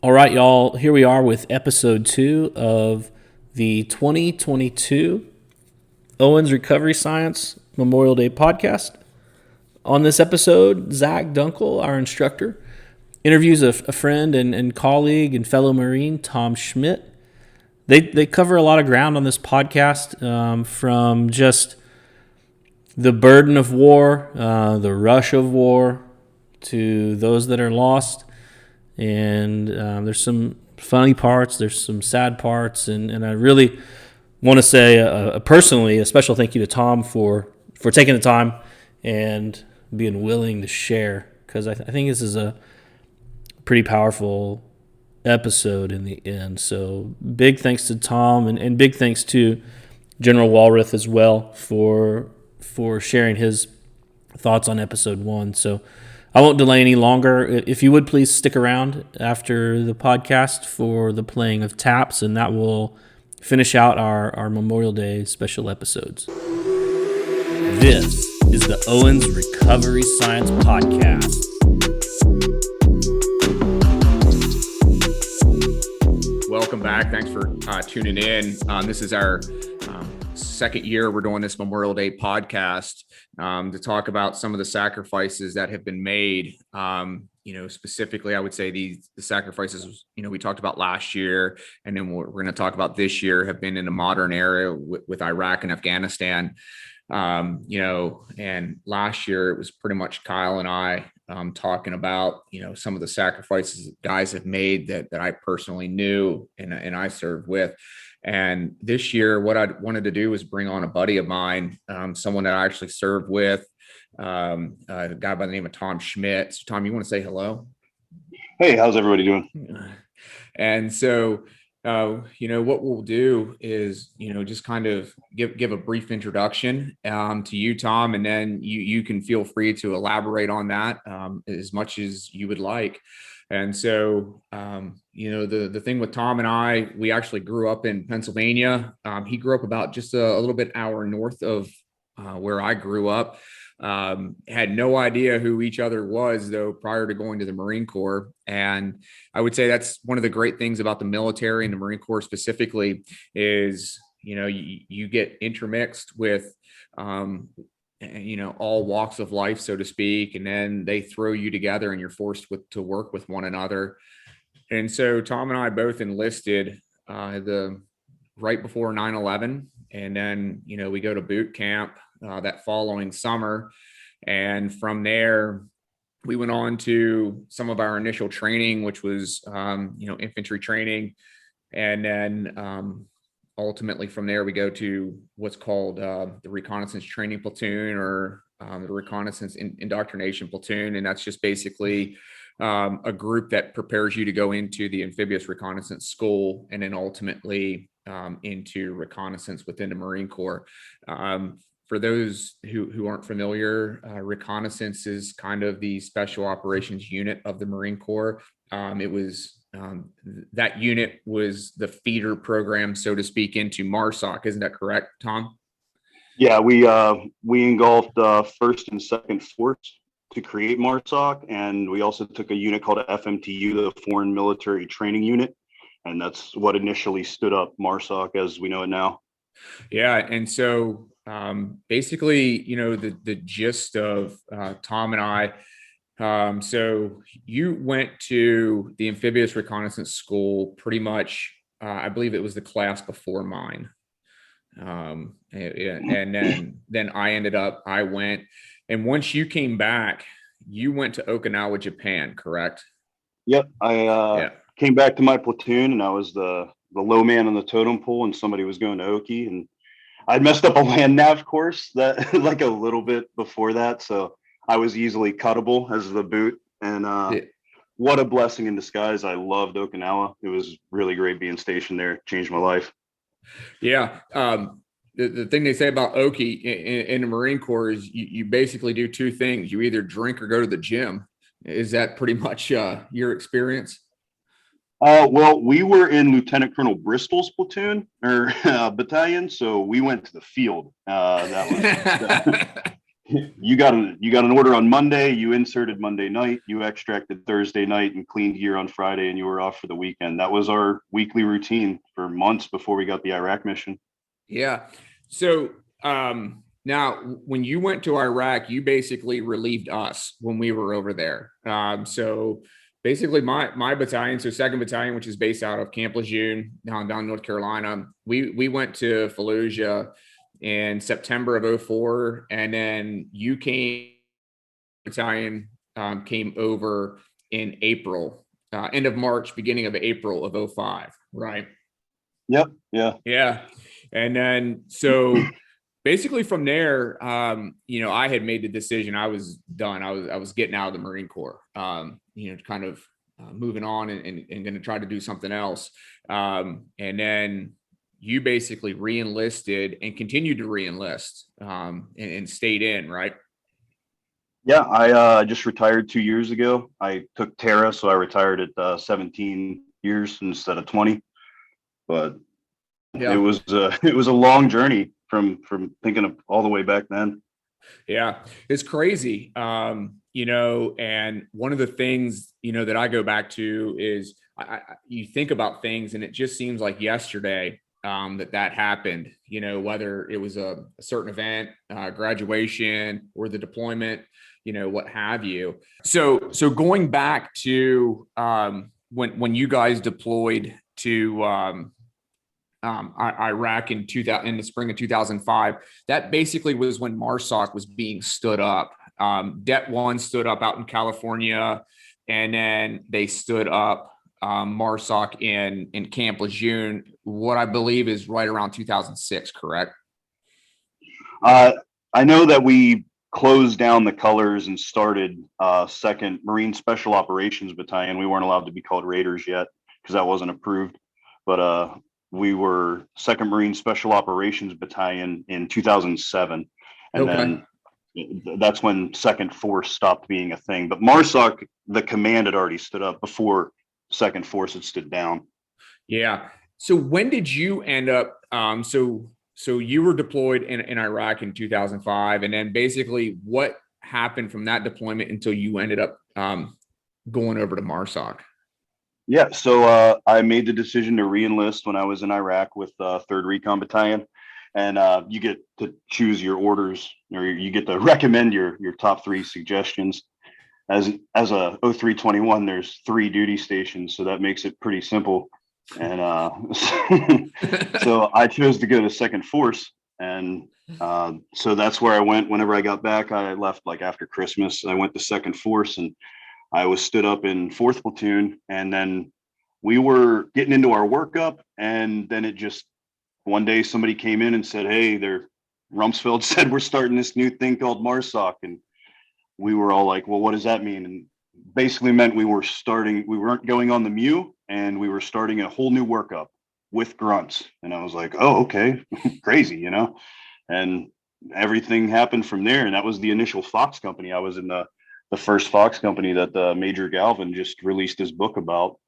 All right, y'all, here we are with episode 2 of the 2022 Owens Recovery Science Memorial Day podcast. On this episode, Zac Dunkle, our instructor, interviews a friend and colleague and fellow Marine, Tom Schmidt. They cover a lot of ground on this podcast, from just the burden of war, the rush of war, to those that are lost. And there's some funny parts, there's some sad parts, and I really want to say personally a special thank you to Tom for taking the time and being willing to share, because I think this is a pretty powerful episode in the end. So big thanks to Tom, and big thanks to General Walrath as well for sharing his thoughts on episode 1. So I won't delay any longer. If you would please stick around after the podcast for the playing of taps, and that will finish out our Memorial Day special episodes. This is the Owens Recovery Science Podcast. Welcome back. Thanks for tuning in. This is our second year we're doing this Memorial Day podcast to talk about some of the sacrifices that have been made. Specifically, I would say the sacrifices, we talked about last year, and then we're going to talk about this year, have been in the modern era with Iraq and Afghanistan. And last year it was pretty much Kyle and I talking about, some of the sacrifices that guys have made that I personally knew and I served with. And this year, what I wanted to do was bring on a buddy of mine, someone that I actually served with, a guy by the name of Tom Schmidt. So, Tom, you want to say hello? Hey, how's everybody doing? And so, what we'll do is, just kind of give a brief introduction to you, Tom, and then you can feel free to elaborate on that as much as you would like. And so, the thing with Tom and I, we actually grew up in Pennsylvania. He grew up about just a little bit hour north of where I grew up. Had no idea who each other was, though, prior to going to the Marine Corps. And I would say that's one of the great things about the military and the Marine Corps specifically is, you get intermixed with all walks of life, so to speak, and then they throw you together and you're forced to work with one another. And so Tom and I both enlisted right before 9/11, and then we go to boot camp that following summer, and from there we went on to some of our initial training, which was infantry training, and then ultimately from there we go to what's called the reconnaissance training platoon, or the reconnaissance indoctrination platoon. And that's just basically a group that prepares you to go into the amphibious reconnaissance school, and then ultimately into reconnaissance within the Marine Corps. For those who aren't familiar, reconnaissance is kind of the special operations unit of the Marine Corps. That unit was the feeder program, so to speak, into MARSOC. Isn't that correct, Tom? Yeah, we engulfed first and second force to create MARSOC, and we also took a unit called FMTU, the Foreign Military Training Unit, and that's what initially stood up MARSOC as we know it now. Yeah, and so basically, the gist of Tom and I. So you went to the amphibious reconnaissance school pretty much, I believe it was the class before mine. And then I went, and once you came back, you went to Okinawa, Japan, correct? Yep. I came back to my platoon, and I was the low man on the totem pole, and somebody was going to Oki, and I'd messed up a land nav course that like a little bit before that. So I was easily cuttable as the boot, and what a blessing in disguise. I loved Okinawa. It was really great being stationed there. It changed my life. Yeah. The thing they say about Oki in the Marine Corps is you basically do two things. You either drink or go to the gym. Is that pretty much your experience? Well, we were in Lieutenant Colonel Bristol's platoon or battalion, so we went to the field. You got an order on Monday, you inserted Monday night, you extracted Thursday night and cleaned gear on Friday, and you were off for the weekend. That was our weekly routine for months before we got the Iraq mission. Yeah. So now when you went to Iraq, you basically relieved us when we were over there. So basically my battalion, so 2nd Battalion, which is based out of Camp Lejeune down North Carolina, we went to Fallujah in September of 2004, and then you battalion came over in April, end of March, beginning of April of 2005, right? Yep. Yeah. Yeah. And then so basically from there, I had made the decision. I was done. I was getting out of the Marine Corps, kind of moving on and going to try to do something else. And then you basically re-enlisted and continued to re-enlist and stayed in, right? Yeah, I just retired 2 years ago. I took Terra, so I retired at 17 years instead of 20. But Yeah, it was a long journey from thinking of all the way back then. Yeah, it's crazy. And one of the things, that I go back to is you think about things and it just seems like yesterday that happened, whether it was a certain event, graduation or the deployment, what have you. So going back to when you guys deployed to Iraq in the spring of 2005. That basically was when MARSOC was being stood up. Det 1 stood up out in California, and then they stood up MARSOC in Camp Lejeune, what I believe is right around 2006, correct? I know that we closed down the colors and started 2nd Marine Special Operations Battalion. We weren't allowed to be called Raiders yet because that wasn't approved. But we were 2nd Marine Special Operations Battalion in 2007. And then that's when 2nd Force stopped being a thing. But MARSOC, the command had already stood up before 2nd Force had stood down. Yeah. So when did you end up, so you were deployed in Iraq in 2005, and then basically what happened from that deployment until you ended up going over to MARSOC? Yeah, so I made the decision to re-enlist when I was in Iraq with 3rd Recon Battalion, and you get to choose your orders, or you get to recommend your top 3 suggestions. As a 0321, there's 3 duty stations, so that makes it pretty simple. And so I chose to go to 2nd Force, and so that's where I went. Whenever I got back, I left like after Christmas. I went to 2nd Force, and I was stood up in 4th Platoon, and then we were getting into our workup, and then it just one day somebody came in and said, "Hey, Rumsfeld said we're starting this new thing called MARSOC," and we were all like, "Well, what does that mean?" And basically meant we weren't going on the MEU, and we were starting a whole new workup with grunts. And I was like, "Oh, okay, crazy," and everything happened from there. And that was the initial Fox company. I was in the first Fox company that Major Galvin just released his book about.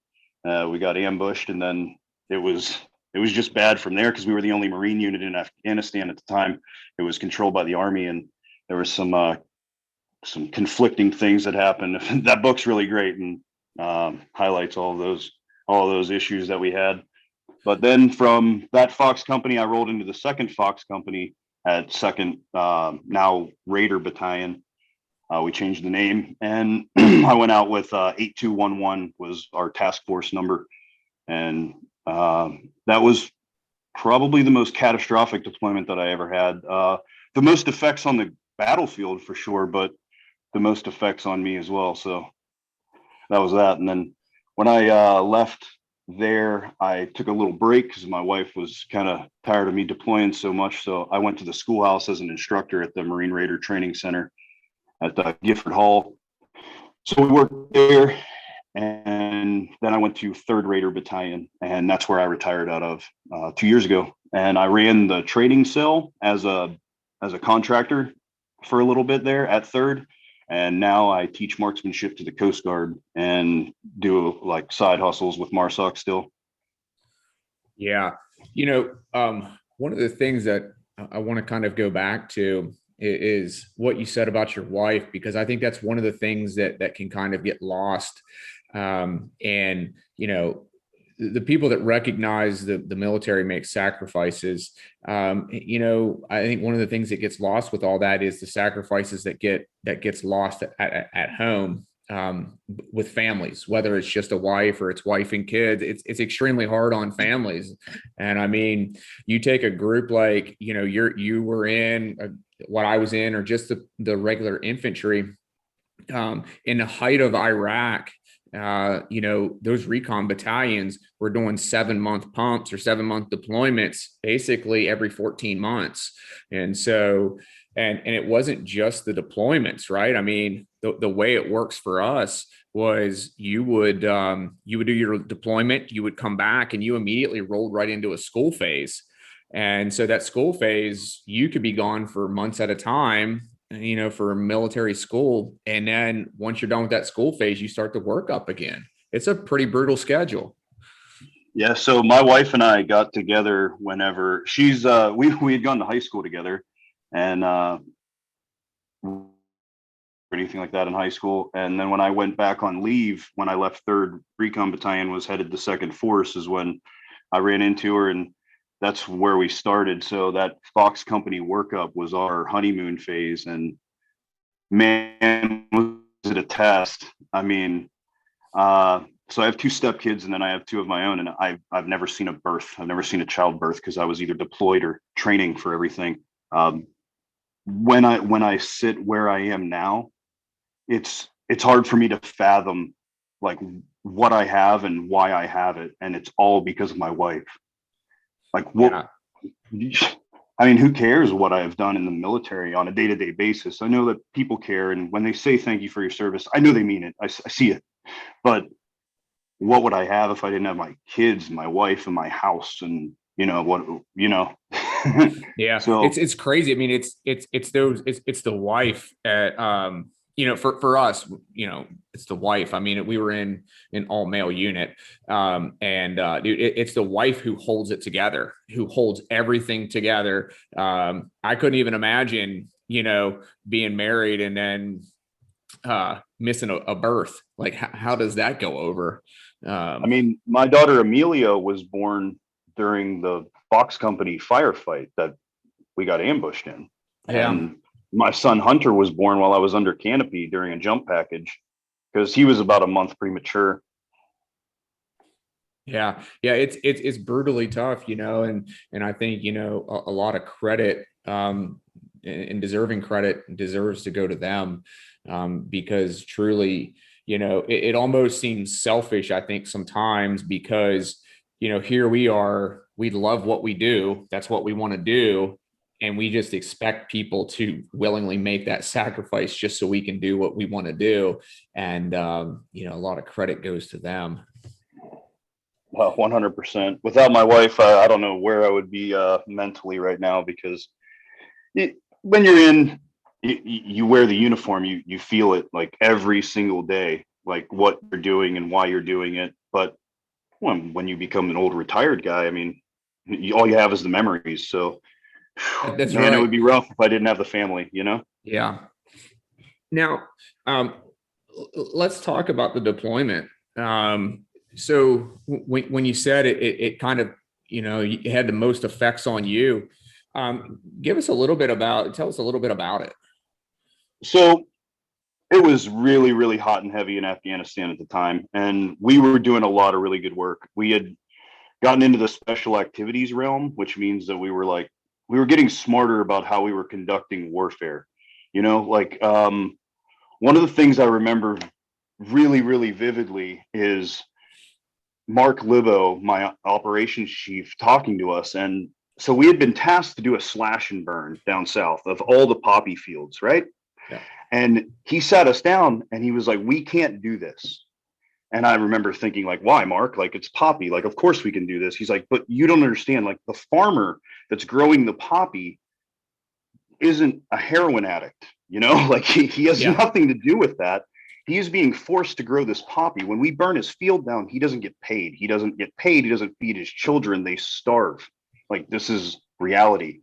We got ambushed, and then it was just bad from there because we were the only Marine unit in Afghanistan at the time. It was controlled by the Army, and there was some conflicting things that happened. That book's really great and highlights all of those issues that we had. But then from that Fox company, I rolled into the 2nd Fox company at 2nd, now Raider Battalion. We changed the name, and I went out with 8211 was our task force number. And that was probably the most catastrophic deployment that I ever had. The most effects on the battlefield for sure, but the most effects on me as well. So that was that. And then when I left there, I took a little break because my wife was kind of tired of me deploying so much. So I went to the schoolhouse as an instructor at the Marine Raider Training Center at Gifford Hall. So we worked there, and then I went to 3rd Raider Battalion, and that's where I retired out of 2 years ago. And I ran the training cell as a contractor for a little bit there at 3rd. And now I teach marksmanship to the Coast Guard and do like side hustles with MARSOC still. Yeah. One of the things that I want to kind of go back to is what you said about your wife, because I think that's one of the things that can kind of get lost. And, you know, the people that recognize the military makes sacrifices. You know, I think one of the things that gets lost with all that is the sacrifices that gets lost at home, with families, whether it's just a wife or it's wife and kids. It's extremely hard on families. And I mean, you take a group like, you know, you were in what I was in, or just the regular infantry, in the height of Iraq. You know, those recon battalions were doing 7-month pumps or 7-month deployments basically every 14 months. And so, and it wasn't just the deployments, right? I mean, the way it works for us was you would do your deployment, you would come back, and you immediately rolled right into a school phase. And so that school phase, you could be gone for months at a time, you know, for military school. And then once you're done with that school phase, you start to work up again. It's a pretty brutal schedule. Yeah. So my wife and I got together whenever she's, we had gone to high school together, and, or anything like that in high school. And then when I went back on leave, when I left 3rd Recon Battalion, was headed to 2nd Force, is when I ran into her, and that's where we started. So that Fox Company workup was our honeymoon phase, and man, was it a test. I mean, so I have 2 stepkids, and then I have 2 of my own, and I've never seen a birth. I've never seen a childbirth, because I was either deployed or training for everything. When I sit where I am now, it's hard for me to fathom like what I have and why I have it, and it's all because of my wife. Like, what? Yeah. I mean, who cares what I have done in the military on a day-to-day basis? I know that people care, and when they say thank you for your service, I know they mean it. I see it. But what would I have if I didn't have my kids, my wife, and my house, and you know what? You know. Yeah, So it's crazy. I mean, it's the wife at, you know, for us, you know, it's the wife. I mean, we were in an all male unit, and dude, it's the wife who holds it together, who holds everything together. I couldn't even imagine, you know, being married and then missing a birth. Like, how does that go over? I mean, my daughter Amelia was born during the Fox Company firefight that we got ambushed in. Yeah. And my son Hunter was born while I was under canopy during a jump package, because he was about a month premature. Yeah. It's brutally tough, you know, and I think, you know, a lot of credit, and deserving credit deserves to go to them, because truly, you know, it almost seems selfish, I think, sometimes, because, you know, here we are, we love what we do. That's what we want to do. And we just expect people to willingly make that sacrifice just so we can do what we want to do. And, you know, a lot of credit goes to them. 100%. Without my wife, I don't know where I would be mentally right now, because when you're in, you wear the uniform, you feel it like every single day, like what you're doing and why you're doing it. But when you become an old retired guy, I mean, all you have is the memories. So, That's man, right. it would be rough if I didn't have the family, you know? Yeah. Now, let's talk about the deployment. So when you said it kind of, you know, it had the most effects on you. Tell us a little bit about it. So it was really, really hot and heavy in Afghanistan at the time, and we were doing a lot of really good work. We had gotten into the special activities realm, which means that we were getting smarter about how we were conducting warfare. You know, like, one of the things I remember really, really vividly is Mark Libo, my operations chief, talking to us. And so we had been tasked to do a slash and burn down south of all the poppy fields, right? Yeah. And he sat us down and he was like, "We can't do this." And I remember thinking, like, "Why, Mark? Like, it's poppy. Like, of course we can do this." He's like, "But you don't understand. Like, the farmer that's growing the poppy isn't a heroin addict, you know, like he has nothing to do with that. He is being forced to grow this poppy. When we burn his field down, he doesn't get paid. He doesn't get paid. He doesn't feed his children. They starve. Like, this is reality."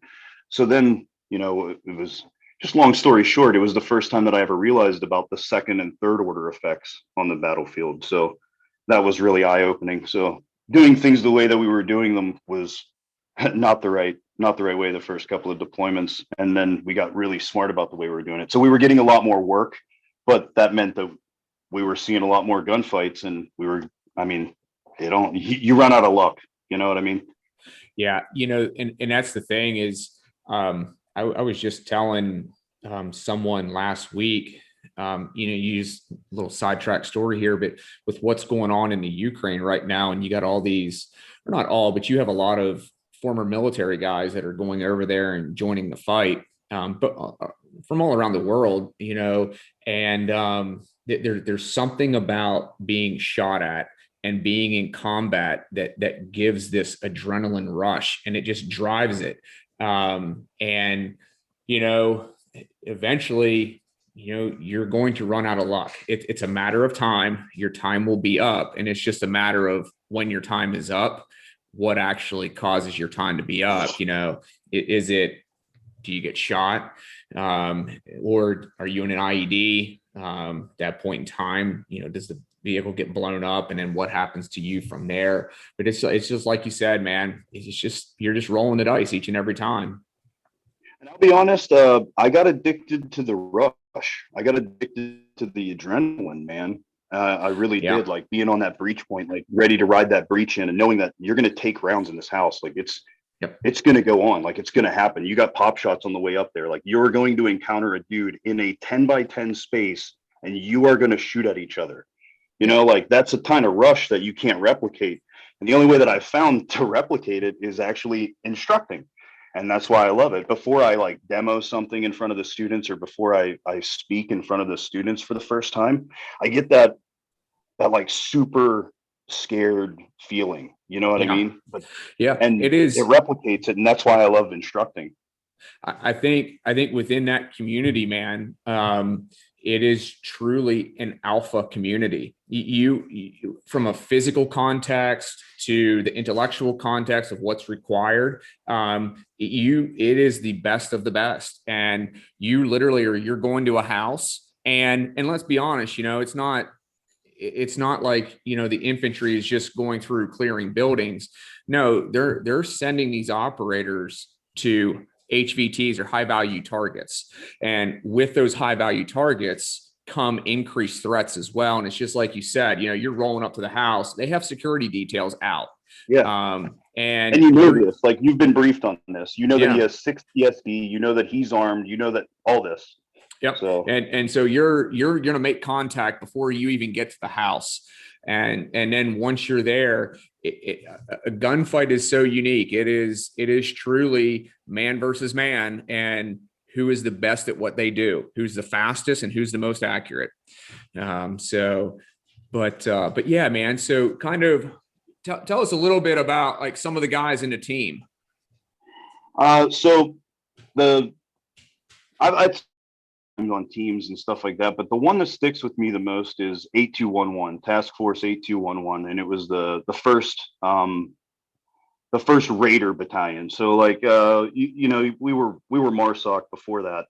So then, you know, it was just long story short, it was the first time that I ever realized about the second and third order effects on the battlefield. So that was really eye opening. So doing things the way that we were doing them was not the right way the first couple of deployments. And then we got really smart about the way we were doing it. So we were getting a lot more work, but that meant that we were seeing a lot more gunfights, and you run out of luck. You know what I mean? Yeah. And that's the thing is, I was just telling someone last week, you use a little sidetrack story here, but with what's going on in the Ukraine right now, and you got all these, or not all, but you have a lot of former military guys that are going over there and joining the fight, but from all around the world, and there's something about being shot at and being in combat that gives this adrenaline rush, and it just drives it. And eventually, you're going to run out of luck. It's a matter of time. Your time will be up, and it's just a matter of when your time is up, what actually causes your time to be up. Is it, do you get shot? Or are you in an IED? That point in time, does the vehicle get blown up, and then what happens to you from there? But it's just like you said, man, you're just rolling the dice each and every time. And I'll be honest, I got addicted to the rush. I got addicted to the adrenaline, man. I really did, like being on that breach point, like ready to ride that breach in, and knowing that you're going to take rounds in this house. Like it's going to go on, like it's going to happen. You got pop shots on the way up there. Like you're going to encounter a dude in a 10 by 10 space, and you are going to shoot at each other. Like that's a kind of rush that you can't replicate. And the only way that I've found to replicate it is actually instructing. And that's why I love it. Before I like demo something in front of the students, or before I speak in front of the students for the first time, I get that like super scared feeling. You know what I mean? But and it replicates it. And that's why I love instructing. I think within that community, man, it is truly an alpha community. You from a physical context to the intellectual context of what's required, it is the best of the best. And you literally you're going to a house, and let's be honest, it's not like, the infantry is just going through clearing buildings. No, they're sending these operators to HVTs, or high value targets. And with those high value targets come increased threats as well. And it's just like you said, you're rolling up to the house, they have security details out. Yeah. And you know this, like you've been briefed on this, that he has 6 PSD, that he's armed, that all this. Yep. So and so you're going to make contact before you even get to the house. And then once you're there, a gunfight is so unique. It is truly man versus man, and who is the best at what they do, who's the fastest, and who's the most accurate. But yeah, man. So kind of tell us a little bit about like some of the guys in the team. So I've on teams and stuff like that, but the one that sticks with me the most is 8211, Task Force 8211, and it was the first Raider battalion. So like we were MARSOC before that,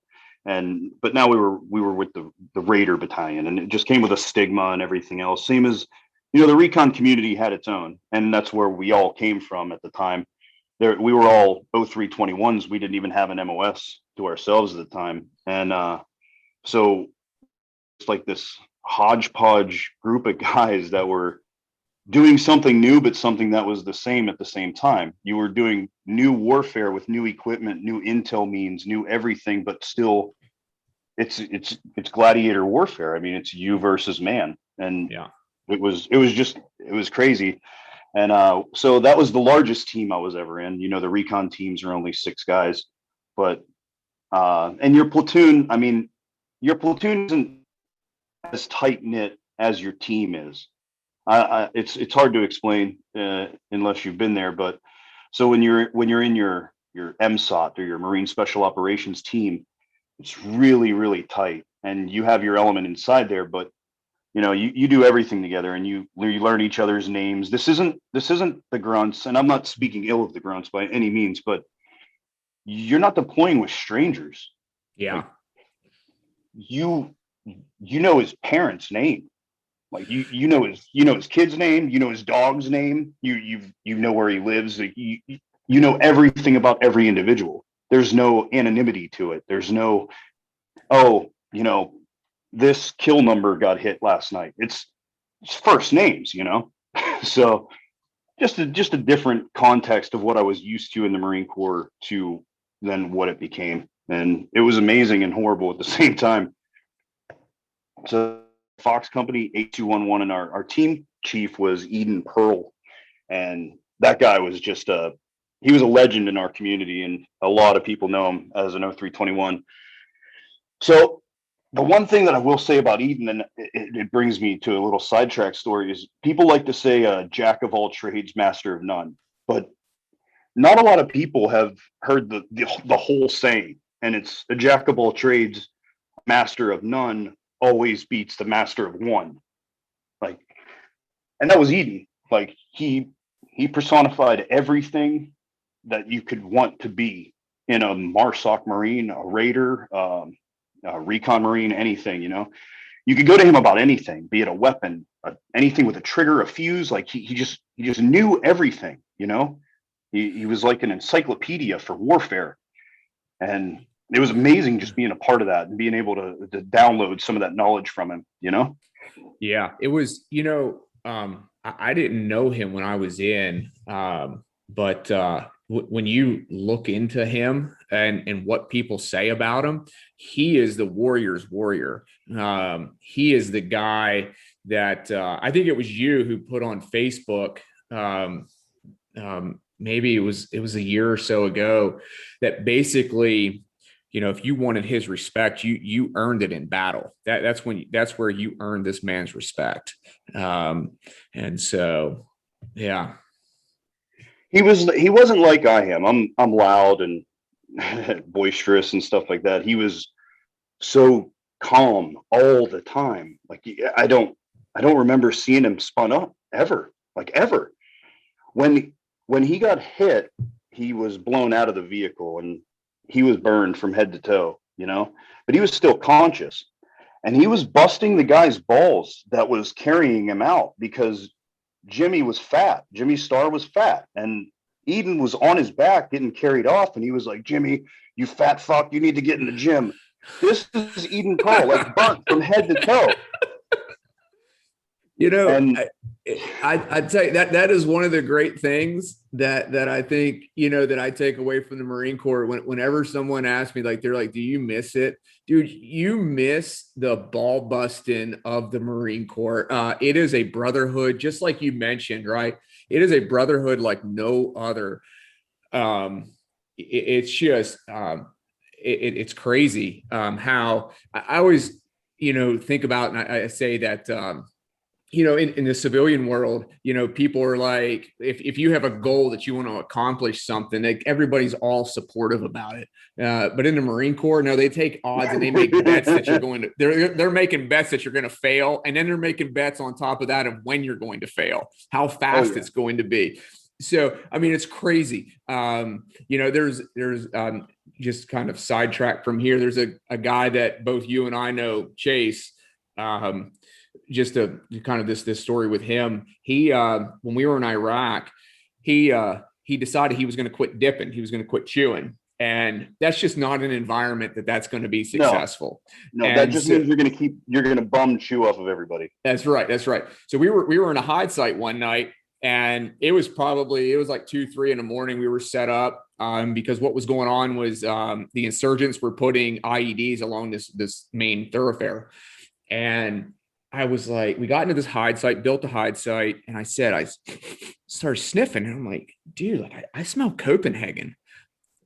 but now we were with the Raider battalion, and it just came with a stigma and everything else. Same as the recon community had its own, and that's where we all came from at the time. We were all 0321s. We didn't even have an MOS to ourselves at the time, and so it's like this hodgepodge group of guys that were doing something new, but something that was the same at the same time. You were doing new warfare with new equipment, new intel means, new everything, but still it's gladiator warfare. I mean, it's you versus man. And it was crazy. And so that was the largest team I was ever in. The recon teams are only 6 guys, but and your platoon isn't as tight knit as your team is. It's hard to explain unless you've been there. But so when you're in your MSOT, or your Marine Special Operations team, it's really, really tight, and you have your element inside there. But you do everything together, and you learn each other's names. This isn't the grunts, and I'm not speaking ill of the grunts by any means, but you're not deploying with strangers. Yeah. Like, you know his parents' name. Like you know his kid's name, you know his dog's name, you know where he lives, you know everything about every individual. There's no anonymity to it. There's no, oh, this kill number got hit last night. It's first names, So just a different context of what I was used to in the Marine Corps to than what it became. And it was amazing and horrible at the same time. So Fox Company 8211, and our team chief was Eden Pearl. And that guy was he was a legend in our community, and a lot of people know him as an 0321. So the one thing that I will say about Eden, and it brings me to a little sidetrack story, is people like to say jack of all trades, master of none. But not a lot of people have heard the whole saying, and it's a jack of all trades, master of none always beats the master of one. Like, and that was Eden. Like he personified everything that you could want to be in a MARSOC Marine, a Raider, a Recon Marine, anything. You could go to him about anything, be it a weapon, anything with a trigger, a fuse. Like he just knew everything. He was like an encyclopedia for warfare, and it was amazing just being a part of that and being able to download some of that knowledge from him. Yeah, it was. I didn't know him when I was in, but when you look into him and what people say about him, he is the warrior's warrior. He is the guy that I think it was you who put on Facebook. Maybe it was a year or so ago, that basically, if you wanted his respect, you earned it in battle. That's where you earned this man's respect. And so, yeah. He wasn't like I am. I'm loud and boisterous and stuff like that. He was so calm all the time. Like I don't remember seeing him spun up ever. Like ever. When he got hit, he was blown out of the vehicle and he was burned from head to toe, but he was still conscious, and he was busting the guy's balls that was carrying him out because Jimmy was fat. Jimmy Starr was fat, and Eden was on his back getting carried off, and he was like, "Jimmy, you fat fuck, you need to get in the gym." This is Eden Pearl, like burnt from head to toe. And I'd say that is one of the great things that I think, that I take away from the Marine Corps. Whenever someone asks me, like, they're like, "Do you miss it?" Dude, you miss the ball busting of the Marine Corps. It is a brotherhood, just like you mentioned, right? It is a brotherhood like no other. It's just, it's crazy how I always, think about, and I say that, in the civilian world, people are like, if you have a goal that you want to accomplish something, like everybody's all supportive about it. But in the Marine Corps, no, they take odds and they make bets that you're going to, they're making bets that you're going to fail. And then they're making bets on top of that of when you're going to fail, how fast it's going to be. So, I mean, it's crazy. There's just kind of sidetrack from here. There's a guy that both you and I know, Chase, just a kind of this story with him. He, when we were in Iraq, he decided he was going to quit dipping. He was going to quit chewing. And that's just not an environment that's going to be successful. No, that just means you're going to bum chew off of everybody. That's right. So we were in a hide site one night, and it was like 2-3 in the morning. We were set up because what was going on was the insurgents were putting IEDs along this main thoroughfare. And I was like, we got into this hide site, built a hide site, and I started sniffing, and I'm like, dude, like I smell Copenhagen.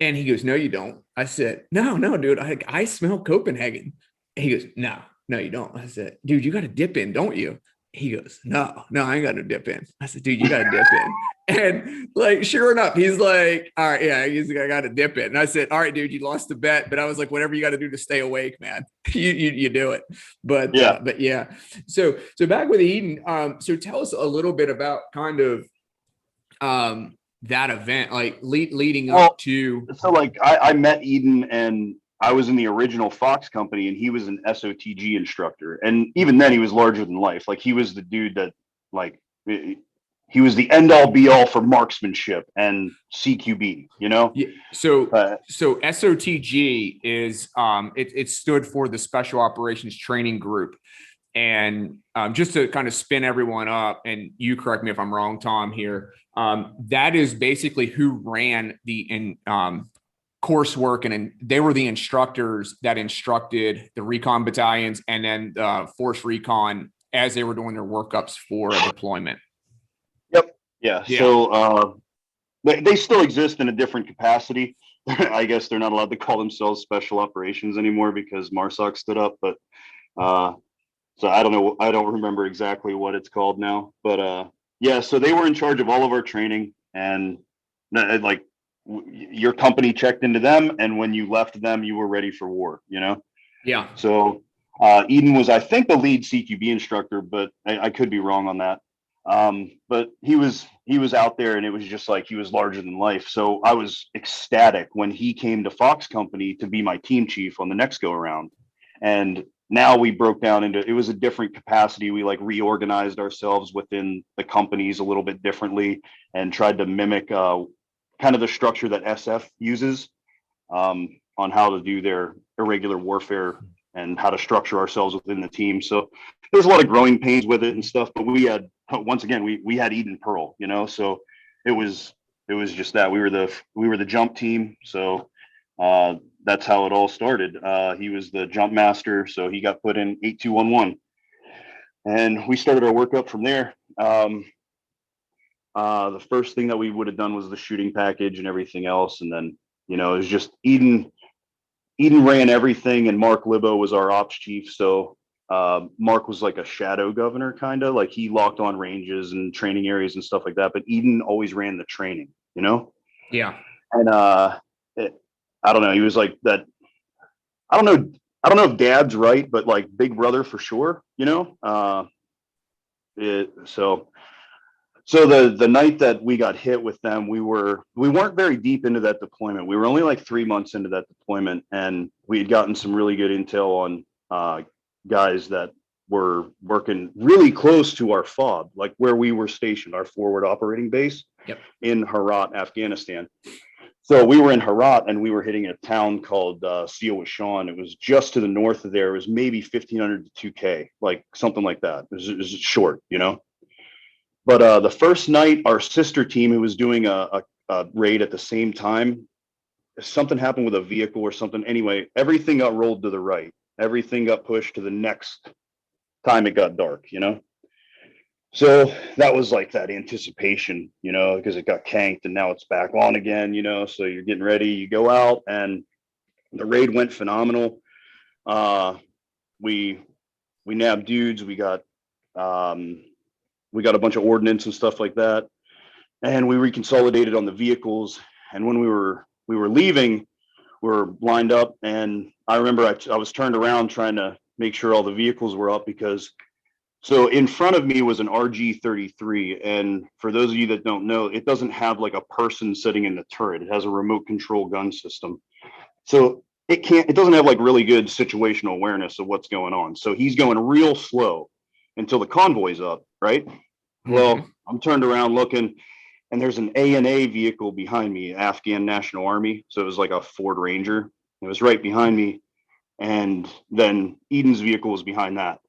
And he goes, "No, you don't." I said, no, dude, I smell Copenhagen. And he goes, no, you don't. I said, "Dude, you got to dip in, don't you?" He goes, no, I ain't got to dip in. I said, "Dude, you got to dip in." And like, sure enough, he's like, "All right, yeah, I got to dip in." And I said, "All right, dude, you lost the bet." But I was like, whatever you got to do to stay awake, man, you do it. But yeah. So back with Eden. So tell us a little bit about kind of that event, like leading up to. So like I met Eden, and I was in the original Fox company and he was an SOTG instructor. And even then he was larger than life. Like he was the dude that like, he was the end all be all for marksmanship and CQB, you know? Yeah. So SOTG is, it stood for the Special Operations Training Group. And just to kind of spin everyone up, and you correct me if I'm wrong, Tom, here, that is basically who ran the coursework, and they were the instructors that instructed the recon battalions and then force recon as they were doing their workups for a deployment. Yep. Yeah. So they still exist in a different capacity. I guess they're not allowed to call themselves special operations anymore because MARSOC stood up, but so I don't know. I don't remember exactly what it's called now, but yeah. So they were in charge of all of our training, and like your company checked into them, and when you left them, you were ready for war. You know. Yeah. So Eden was, I think, the lead CQB instructor, but I could be wrong on that. But he was out there, and it was just like he was larger than life. So I was ecstatic when he came to Fox Company to be my team chief on the next go around, and now we broke down into, it was a different capacity. We like reorganized ourselves within the companies a little bit differently and tried to mimic kind of the structure that SF uses on how to do their irregular warfare and how to structure ourselves within the team. So there's a lot of growing pains with it and stuff, but we had, once again, we had Eden Pearl, you know, so it was just that we were the jump team. So that's how it all started. He was the jump master, so he got put in 8211, and we started our workup from there. The first thing that we would have done was the shooting package and everything else, and then it was just Eden ran everything, and Mark Libbo was our ops chief. So Mark was like a shadow governor, kind of like he locked on ranges and training areas and stuff like that, but Eden always ran the training, Yeah. And I don't know. He was like that. I don't know if dad's right, but like big brother for sure, So the night that we got hit with them, we weren't very deep into that deployment. We were only like 3 months into that deployment, and we had gotten some really good intel on guys that were working really close to our FOB, like where we were stationed, our forward operating base. Yep. In Herat, Afghanistan. So we were in Herat, and we were hitting a town called Siawashan. It was just to the north of there. It was maybe 1,500 to 2K, like something like that. It was short, But the first night, our sister team, who was doing a raid at the same time, something happened with a vehicle or something. Anyway, everything got rolled to the right. Everything got pushed to the next time it got dark, So that was like that anticipation, because it got canked and now it's back on again, so you're getting ready, you go out, and the raid went phenomenal. We nabbed dudes, we got a bunch of ordnance and stuff like that. And we reconsolidated on the vehicles. And when we were leaving, we were lined up, and I remember I was turned around trying to make sure all the vehicles were up, because so in front of me was an RG-33, and for those of you that don't know, it doesn't have like a person sitting in the turret. It has a remote control gun system. So it doesn't have like really good situational awareness of what's going on. So he's going real slow until the convoy's up, right? Mm-hmm. Well, I'm turned around looking, and there's an A&A vehicle behind me, Afghan National Army. So it was like a Ford Ranger. It was right behind me, and then Eden's vehicle was behind that.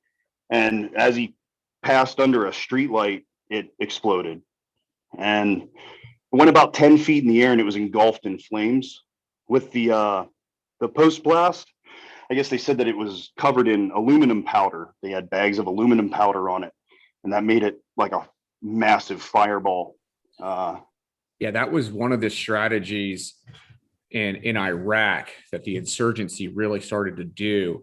And as he passed under a street light, it exploded, and it went about 10 feet in the air, and it was engulfed in flames. With the post blast, I guess they said that it was covered in aluminum powder. They had bags of aluminum powder on it, and that made it like a massive fireball. Yeah, that was one of the strategies in Iraq that the insurgency really started to do.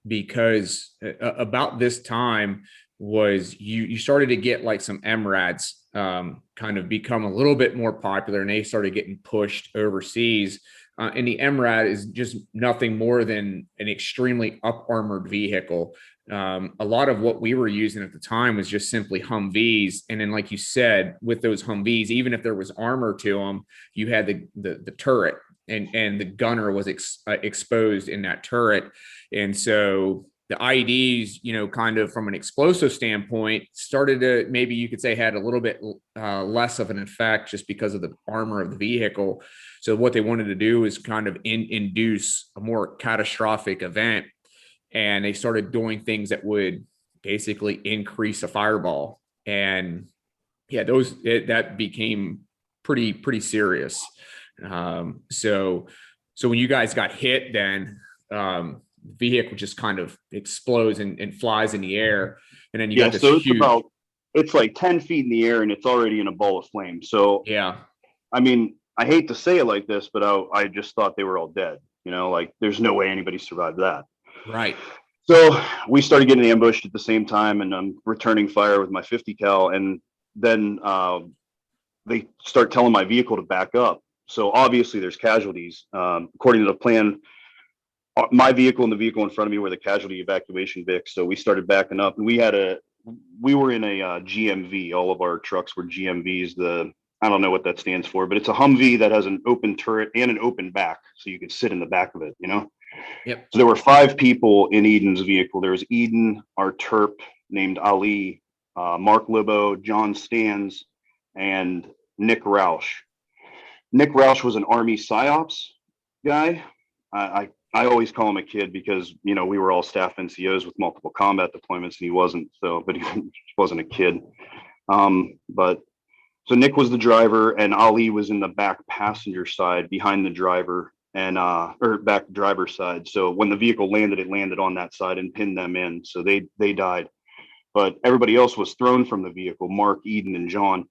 Because about this time was you started to get like some MRADs kind of become a little bit more popular, and they started getting pushed overseas. And the MRAD is just nothing more than an extremely up-armored vehicle. A lot of what we were using at the time was just simply Humvees. And then, like you said, with those Humvees, even if there was armor to them, you had the turret. and the gunner was exposed in that turret. And so the IEDs, kind of from an explosive standpoint, started to, maybe you could say, had a little bit less of an effect just because of the armor of the vehicle. So what they wanted to do is kind of induce a more catastrophic event. And they started doing things that would basically increase a fireball. And yeah, that became pretty serious. So when you guys got hit, then vehicle just kind of explodes and flies in the air, and then you got this so huge. It's like 10 feet in the air and it's already in a ball of flame. So yeah, I mean, I hate to say it like this, but I just thought they were all dead. Like there's no way anybody survived that. Right. So we started getting ambushed at the same time, and I'm returning fire with my 50 cal, and then they start telling my vehicle to back up. So obviously there's casualties. According to the plan, my vehicle and the vehicle in front of me were the casualty evacuation Vic. So we started backing up, and we were in a GMV. All of our trucks were GMVs. I don't know what that stands for, but it's a Humvee that has an open turret and an open back, so you can sit in the back of it. Yep. So there were 5 people in Eden's vehicle. There was Eden, our Terp named Ali, Mark Libo, John Stans, and Nick Roush. Nick Roush was an Army Phyops guy. I always call him a kid because, we were all staff NCOs with multiple combat deployments, and he wasn't. But he wasn't a kid. So Nick was the driver, and Ali was in the back passenger side behind the driver, and or back driver's side. So when the vehicle landed, it landed on that side and pinned them in. So they died. But everybody else was thrown from the vehicle, Mark, Eden, and John.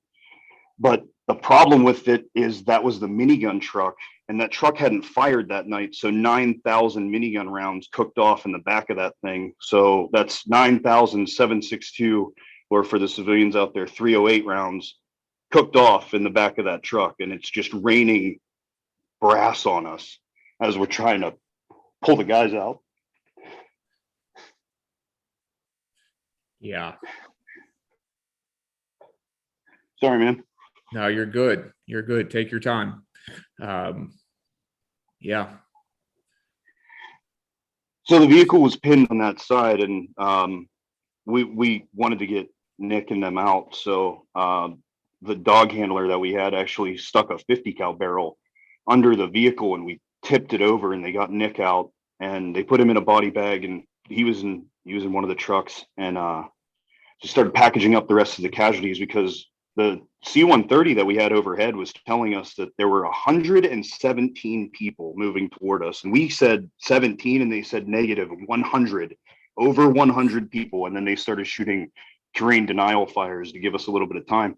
But the problem with it is that was the minigun truck, and that truck hadn't fired that night. So 9,000 minigun rounds cooked off in the back of that thing. So that's 9,762, or for the civilians out there, 308 rounds cooked off in the back of that truck. And it's just raining brass on us as we're trying to pull the guys out. Yeah. Sorry, man. No, you're good. You're good. Take your time. Yeah. So the vehicle was pinned on that side, and we wanted to get Nick and them out. So the dog handler that we had actually stuck a 50 cal barrel under the vehicle, and we tipped it over, and they got Nick out, and they put him in a body bag, and he was in one of the trucks, and just started packaging up the rest of the casualties, because the C-130 that we had overhead was telling us that there were 117 people moving toward us, and we said 17, and they said negative 100, over 100 people. And then they started shooting terrain denial fires to give us a little bit of time.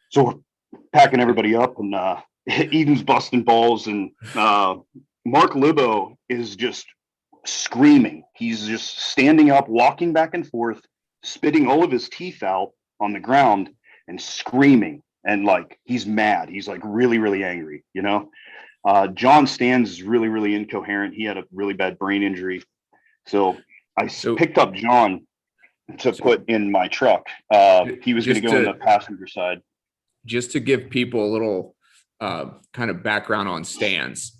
So we're packing everybody up, and Eden's busting balls, and Mark Libo is just screaming. He's just standing up, walking back and forth, spitting all of his teeth out on the ground and screaming. And like, he's mad. He's like really, really angry, John Stans is really, really incoherent. He had a really bad brain injury. So I picked up John to put in my truck. He was going to go in the passenger side. Just to give people a little kind of background on Stans.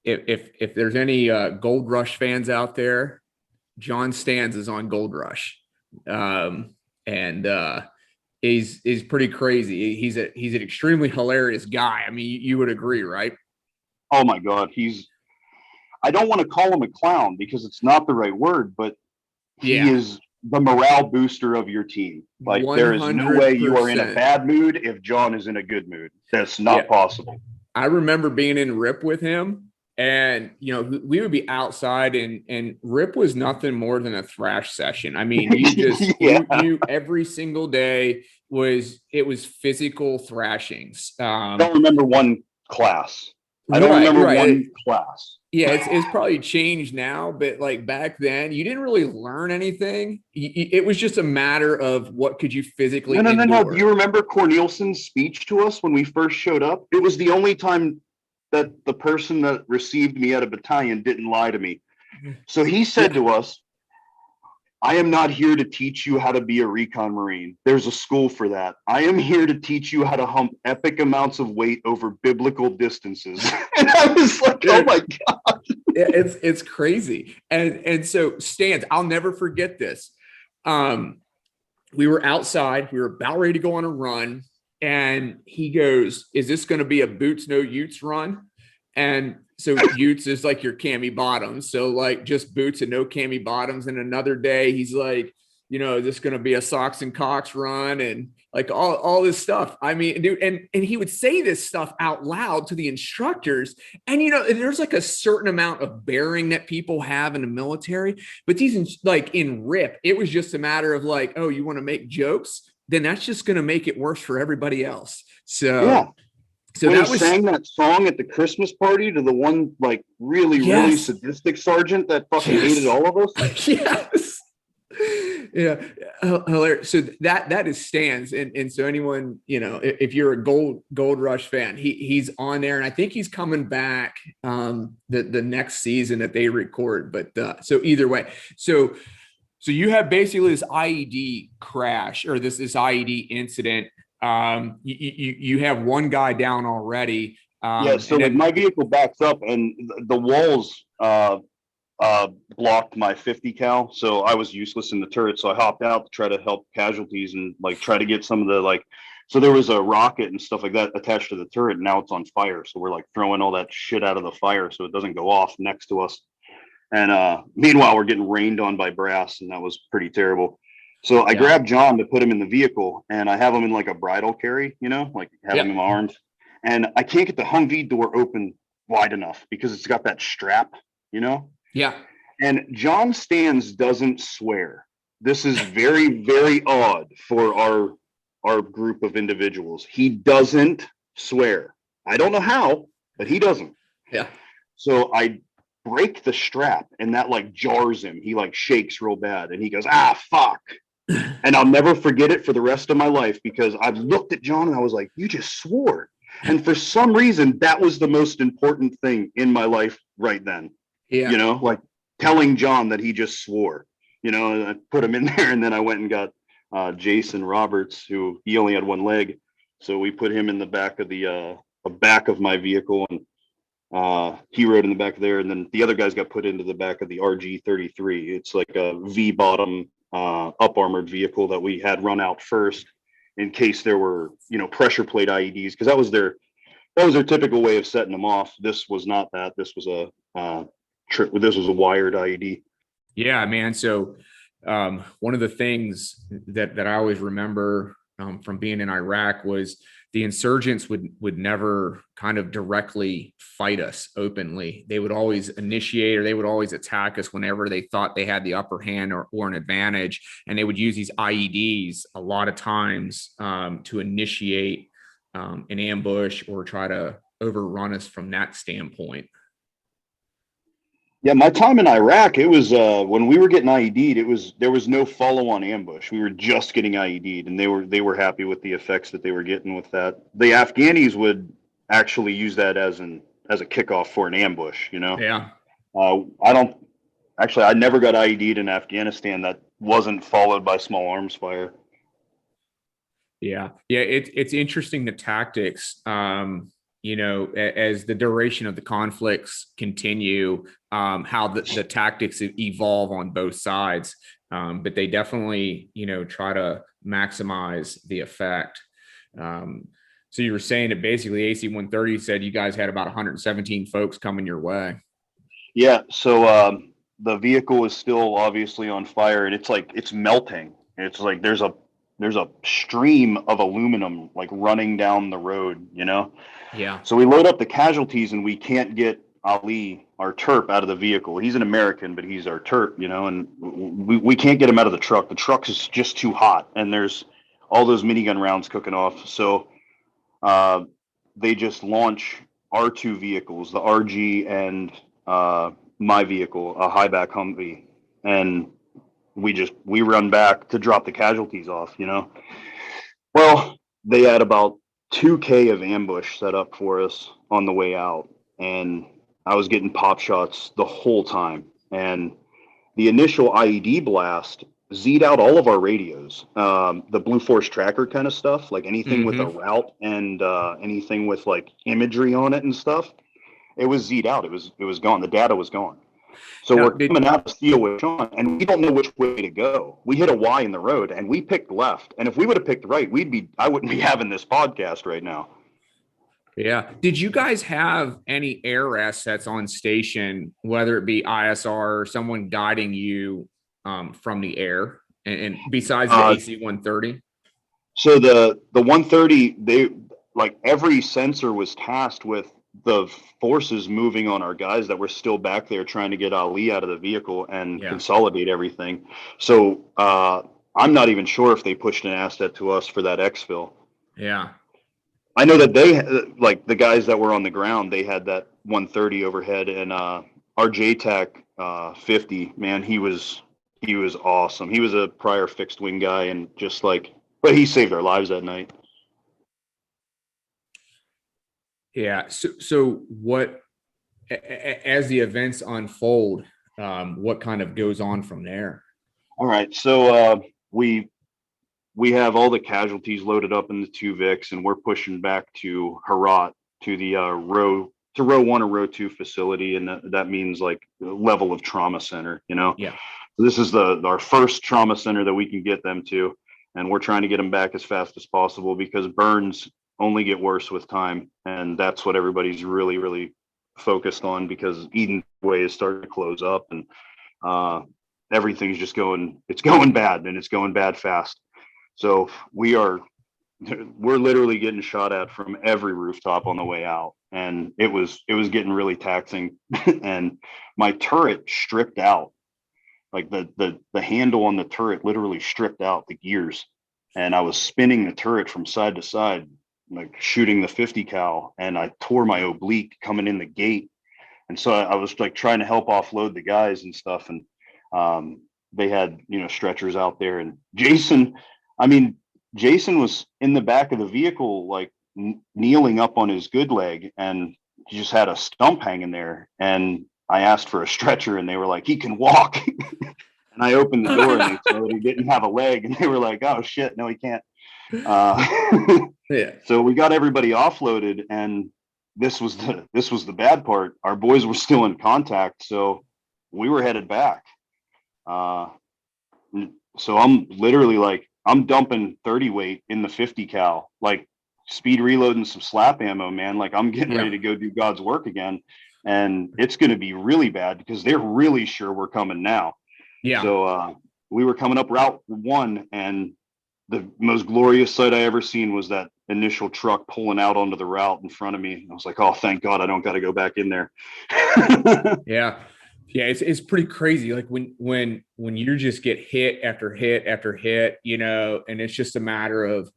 If there's any Gold Rush fans out there, John Stans is on Gold Rush. And he's pretty crazy. He's an extremely hilarious guy. I mean, you would agree, right? Oh my God. I don't want to call him a clown because it's not the right word, but he is the morale booster of your team. Like 100%. There is no way you are in a bad mood if John is in a good mood. That's not possible. I remember being in RIP with him, and we would be outside, and RIP was nothing more than a thrash session. I mean, you just you every single day was physical thrashings. I don't remember one class. I don't remember one class. Yeah, it's probably changed now, but like back then, you didn't really learn anything. It was just a matter of what could you physically endure. No. Do you remember Corneliuson's speech to us when we first showed up? It was the only time that the person that received me at a battalion didn't lie to me. So he said to us, I am not here to teach you how to be a recon Marine. There's a school for that. I am here to teach you how to hump epic amounts of weight over biblical distances. And I was like, oh my God. It's crazy. And so Stans, I'll never forget this. We were outside, we were about ready to go on a run, and he goes, is this going to be a boots, no utes run? And so utes is like your cami bottoms. So like just boots and no cami bottoms. And another day he's like, you know, is this going to be a socks and cocks run? And like all this stuff. I mean, dude, and he would say this stuff out loud to the instructors. And, you know, there's like a certain amount of bearing that people have in the military, but these like in RIP, it was just a matter of like, oh, you want to make jokes? Then that's just going to make it worse for everybody else. So, yeah. So when that he was sang that song at the Christmas party to the one like really sadistic sergeant that fucking hated all of us. Yes. Yeah. Hilarious. So that is Stans. And so anyone, you know, if you're a Gold Rush fan, he's on there, and I think he's coming back the next season that they record. But so either way, so you have basically this IED crash or this IED incident. You have one guy down already. Yeah, so then, my vehicle backs up and the walls blocked my 50 cal, so I was useless in the turret. So I hopped out to try to help casualties and like try to get some of the like. So there was a rocket and stuff like that attached to the turret. And now it's on fire, so we're like throwing all that shit out of the fire so it doesn't go off next to us. And meanwhile, we're getting rained on by brass, and that was pretty terrible. So I grabbed John to put him in the vehicle, and I have him in like a bridal carry, you know, like have him in my arms. And I can't get the Humvee door open wide enough because it's got that strap, you know? Yeah. And John Stans doesn't swear. This is very, very odd for our group of individuals. He doesn't swear. I don't know how, but he doesn't. Yeah. So I break the strap, and that like jars him. He like shakes real bad, and he goes, ah, fuck. And I'll never forget it for the rest of my life, because I've looked at John and I was like, you just swore. And for some reason, that was the most important thing in my life right then. Yeah. You know, like telling John that he just swore, you know, and I put him in there, and then I went and got Jason Roberts, who he only had one leg. So we put him in the back of the back of my vehicle, and he rode in the back there. And then the other guys got put into the back of the RG-33. It's like a V-bottom up armored vehicle that we had run out first in case there were, you know, pressure plate IEDs, because that was their typical way of setting them off. This was not that. This was a wired IED. Yeah, man. So one of the things that I always remember from being in Iraq was the insurgents would never kind of directly fight us openly. They would always initiate, or they would always attack us whenever they thought they had the upper hand or an advantage. And they would use these IEDs a lot of times to initiate an ambush or try to overrun us from that standpoint. Yeah, my time in Iraq, it was when we were getting IED'd, there was no follow-on ambush. We were just getting IED'd, and they were happy with the effects that they were getting with that. The Afghanis would actually use that as a kickoff for an ambush, you know? Yeah. I never got IED'd in Afghanistan that wasn't followed by small arms fire. Yeah. Yeah. It's interesting, the tactics, you know, as the duration of the conflicts continue, how the tactics evolve on both sides. But they definitely, you know, try to maximize the effect. So you were saying that basically AC-130 said you guys had about 117 folks coming your way. Yeah. So the vehicle is still obviously on fire, and it's melting. It's like there's a stream of aluminum like running down the road, you know? Yeah. So we load up the casualties, and we can't get Ali, our Terp, out of the vehicle. He's an American, but he's our Terp, you know, and we can't get him out of the truck. The truck is just too hot, and there's all those minigun rounds cooking off. So they just launch our two vehicles, the RG and my vehicle, a high-back Humvee, and we run back to drop the casualties off, you know. Well, they had about 2K of ambush set up for us on the way out, and I was getting pop shots the whole time. And the initial IED blast Z'd out all of our radios, the Blue Force tracker kind of stuff, like anything with a route and anything with like imagery on it and stuff. It was Z'd out. It was gone. The data was gone. So Now, we're coming out to steal with Sean, and we don't know which way to go. We hit a Y in the road, and we picked left. And if we would have picked right, I wouldn't be having this podcast right now. Yeah. Did you guys have any air assets on station, whether it be ISR or someone guiding you from the air, and besides the AC 130? So the 130, they like every sensor was tasked with the forces moving on our guys that were still back there trying to get Ali out of the vehicle and consolidate everything. So I'm not even sure if they pushed an asset to us for that exfil. Yeah. I know that they, like the guys that were on the ground, they had that 130 overhead, and our JTAC 50, man, he was awesome. He was a prior fixed wing guy, and just like, but he saved our lives that night. Yeah. So what, as the events unfold, what kind of goes on from there? All right. So we have all the casualties loaded up in the 2 Vics, and we're pushing back to Herat, to the row 1 or row 2 facility. And that means like level of trauma center, you know? Yeah. So this is our first trauma center that we can get them to. And we're trying to get them back as fast as possible, because burns only get worse with time. And that's what everybody's really, really focused on, because Eden Way is starting to close up, and everything's just it's going bad, and it's going bad fast. So we're literally getting shot at from every rooftop on the way out. And it was getting really taxing. And my turret stripped out, like the handle on the turret literally stripped out, the gears. And I was spinning the turret from side to side, like shooting the 50 cal, and I tore my oblique coming in the gate. And so I was like trying to help offload the guys and stuff. And they had, stretchers out there, and Jason was in the back of the vehicle, like kneeling up on his good leg, and he just had a stump hanging there. And I asked for a stretcher, and they were like, he can walk. And I opened the door, and they said he didn't have a leg, and they were like, oh shit, no, he can't. Yeah. So we got everybody offloaded, and this was the bad part. Our boys were still in contact, so we were headed back. So I'm literally like, I'm dumping 30 weight in the 50 cal, like speed reloading some slap ammo, man. Like I'm getting ready to go do God's work again. And it's going to be really bad, because they're really sure we're coming now. Yeah. So we were coming up Route 1, and the most glorious sight I ever seen was that initial truck pulling out onto the route in front of me. I was like, oh, thank God I don't got to go back in there. Yeah. Yeah, it's pretty crazy. Like when you just get hit after hit after hit, and it's just a matter of,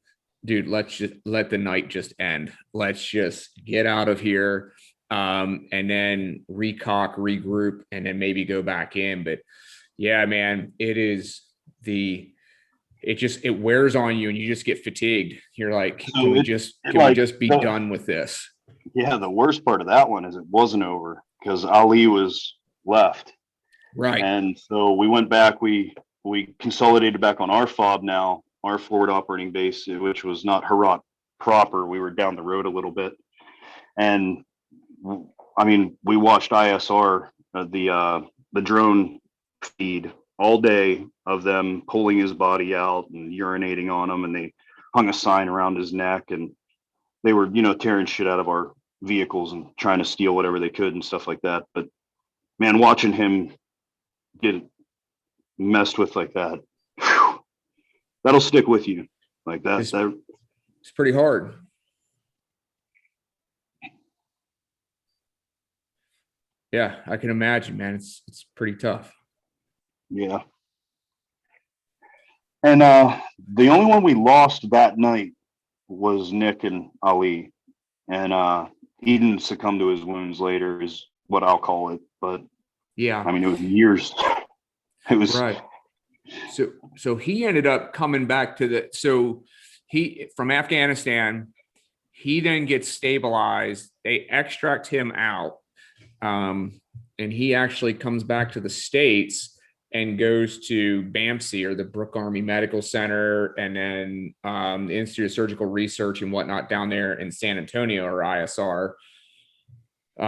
dude, let's just let the night just end. Let's just get out of here, and then recock, regroup, and then maybe go back in. But yeah, man, it wears on you, and you just get fatigued. You're like, can we just be done with this? Yeah, the worst part of that one is it wasn't over, because Ali was left. Right. And so we went back, we consolidated back on our FOB now, our forward operating base, which was not Herat proper. We were down the road a little bit. And we watched ISR, the drone feed all day of them pulling his body out and urinating on him. And they hung a sign around his neck, and they were, tearing shit out of our vehicles and trying to steal whatever they could and stuff like that. But man, watching him get messed with like that, whew, that'll stick with you. Like that. It's pretty hard. Yeah, I can imagine, man. It's pretty tough. Yeah. And the only one we lost that night was Nick and Ali. And Eden succumbed to his wounds later, is what I'll call it. But yeah, it was years. It was right. So he ended up coming back he from Afghanistan. He then gets stabilized. They extract him out, and he actually comes back to the States. and goes to BAMC, or the Brooke Army Medical Center, and then the Institute of Surgical Research and whatnot down there in San Antonio, or ISR,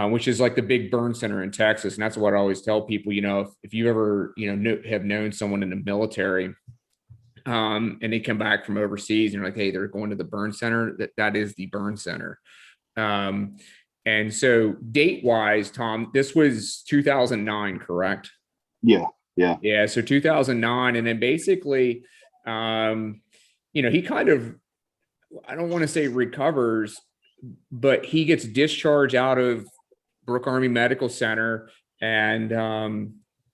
which is like the big burn center in Texas. And that's what I always tell people, if you ever, have known someone in the military, and they come back from overseas and you're like, hey, they're going to the burn center, that is the burn center. And so date wise, Tom, this was 2009, correct? Yeah. So 2009. And then basically, he kind of, I don't want to say recovers, but he gets discharged out of Brooke Army Medical Center. And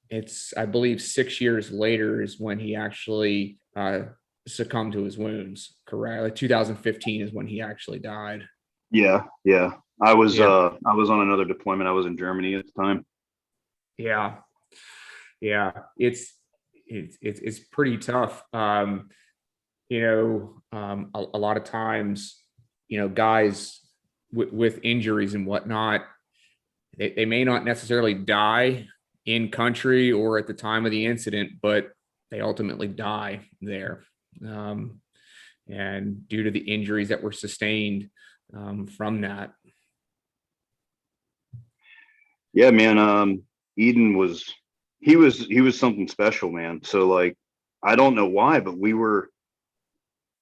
it's, I believe, 6 years later is when he actually succumbed to his wounds, correct? Like 2015 is when he actually died. Yeah. I was on another deployment. I was in Germany at the time. Yeah. It's pretty tough. A lot of times, guys with injuries and whatnot, they may not necessarily die in country or at the time of the incident, but they ultimately die there. And due to the injuries that were sustained from that. Yeah, man. Eden was something special, man. So like, I don't know why, but we were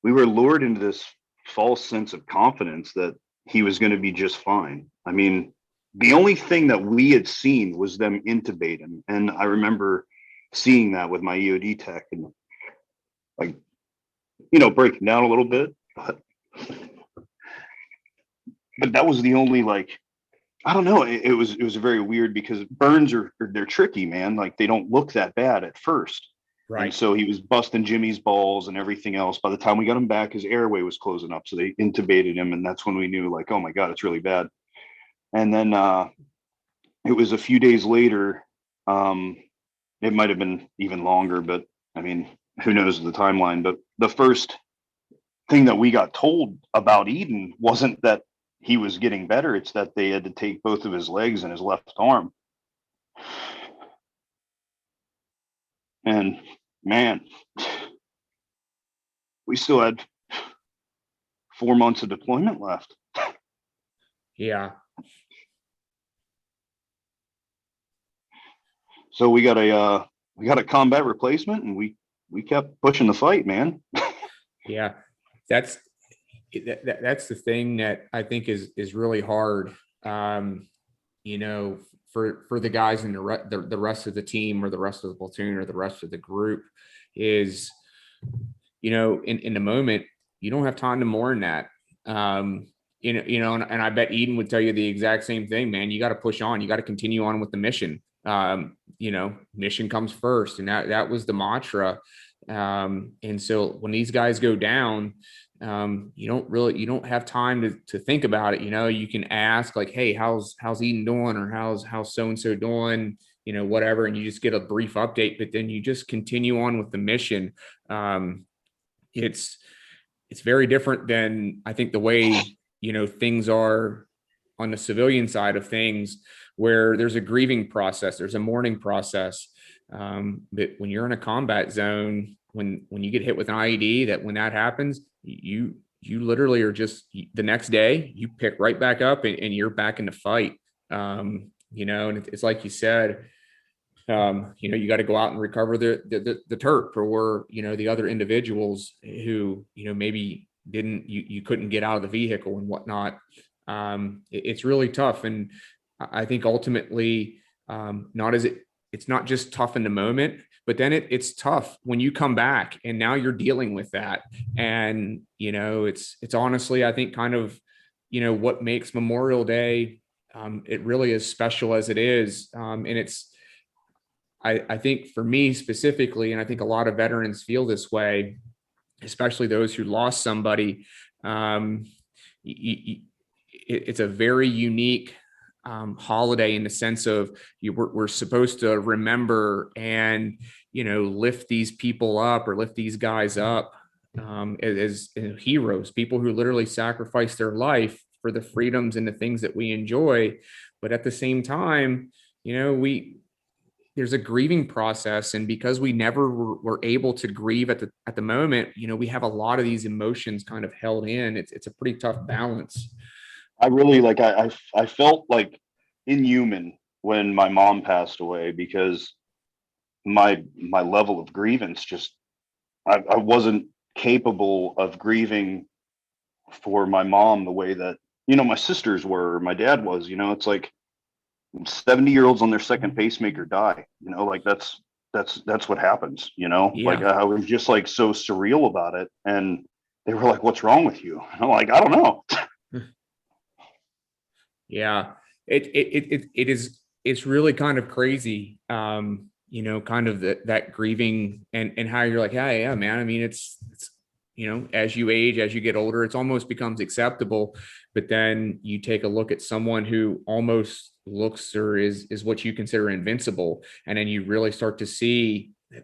lured into this false sense of confidence that he was going to be just fine. I mean, the only thing that we had seen was them intubate him. And I remember seeing that with my EOD tech and like, breaking down a little bit, but that was the only, like, I don't know. It was very weird because burns they're tricky, man. Like, they don't look that bad at first. Right. And so he was busting Jimmy's balls and everything else. By the time we got him back, his airway was closing up. So they intubated him. And that's when we knew, like, oh my God, it's really bad. And then it was a few days later. It might have been even longer, but I mean, who knows the timeline. But the first thing that we got told about Eden wasn't that he was getting better. It's that they had to take both of his legs and his left arm. And man, we still had 4 months of deployment left. Yeah. So we got a combat replacement, and we kept pushing the fight, man. Yeah. That's the thing that I think is really hard. For the guys in the rest of the team, or the rest of the platoon, or the rest of the group, is, in the moment, you don't have time to mourn that. And I bet Eden would tell you the exact same thing, man. You got to push on. You got to continue on with the mission. Mission comes first, and that was the mantra. And so when these guys go down, you don't have time to think about it. You can ask, like, hey, how's Eden doing, or how's so-and-so doing, whatever. And you just get a brief update, but then you just continue on with the mission. It's very different than, I think, the way, things are on the civilian side of things, where there's a grieving process, there's a mourning process. But when you're in a combat zone, when you get hit with an IED, when that happens, you literally are just, the next day you pick right back up and you're back in the fight. And it's like you said, you got to go out and recover the Terp, or, the other individuals who, maybe you couldn't get out of the vehicle and whatnot. It's really tough. And I think ultimately, it's not just tough in the moment, but then it's tough when you come back and now you're dealing with that. And, it's honestly, I think, kind of, what makes Memorial Day, it really is special as it is. And I think for me specifically, and I think a lot of veterans feel this way, especially those who lost somebody, it's a very unique holiday, in the sense of we're supposed to remember and lift these people up, or lift these guys up as heroes, people who literally sacrificed their life for the freedoms and the things that we enjoy. But at the same time, there's a grieving process, and because we never were able to grieve at the moment, we have a lot of these emotions kind of held in. It's a pretty tough balance. I really like I felt like inhuman when my mom passed away, because my level of grievance just, I wasn't capable of grieving for my mom the way that my sisters were, or my dad was. It's like 70-year-olds on their second pacemaker die. Like that's what happens. Yeah. Like I was just like so surreal about it, and they were like, "What's wrong with you?" And I'm like, "I don't know." Yeah, it's really kind of crazy. Kind of that grieving and how you're like, yeah, man. I mean, it's as you age, as you get older, it's almost becomes acceptable. But then you take a look at someone who almost looks or is what you consider invincible, and then you really start to see that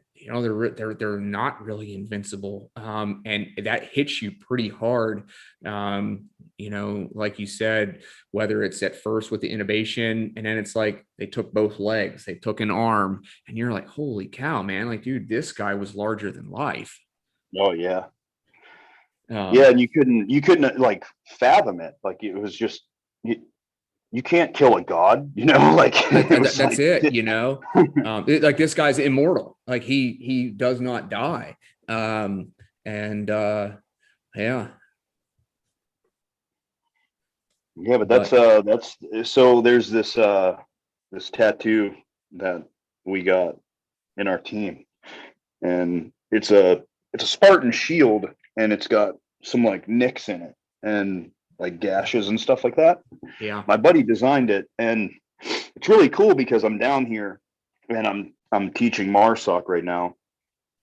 they're not really invincible, and that hits you pretty hard. Like you said, whether it's at first with the intubation, and then it's like they took both legs, they took an arm, and you're like, holy cow, man! Like, dude, this guy was larger than life. Oh yeah. Yeah, and you couldn't like fathom it. Like it was just, you can't kill a god, like that's like, it. Like this guy's immortal. Like he does not die. Yeah. Yeah, but that's so there's this tattoo that we got in our team, and it's a Spartan shield, and it's got some like nicks in it and like gashes and stuff like that. Yeah. My buddy designed it, and it's really cool because I'm down here and I'm teaching MARSOC right now,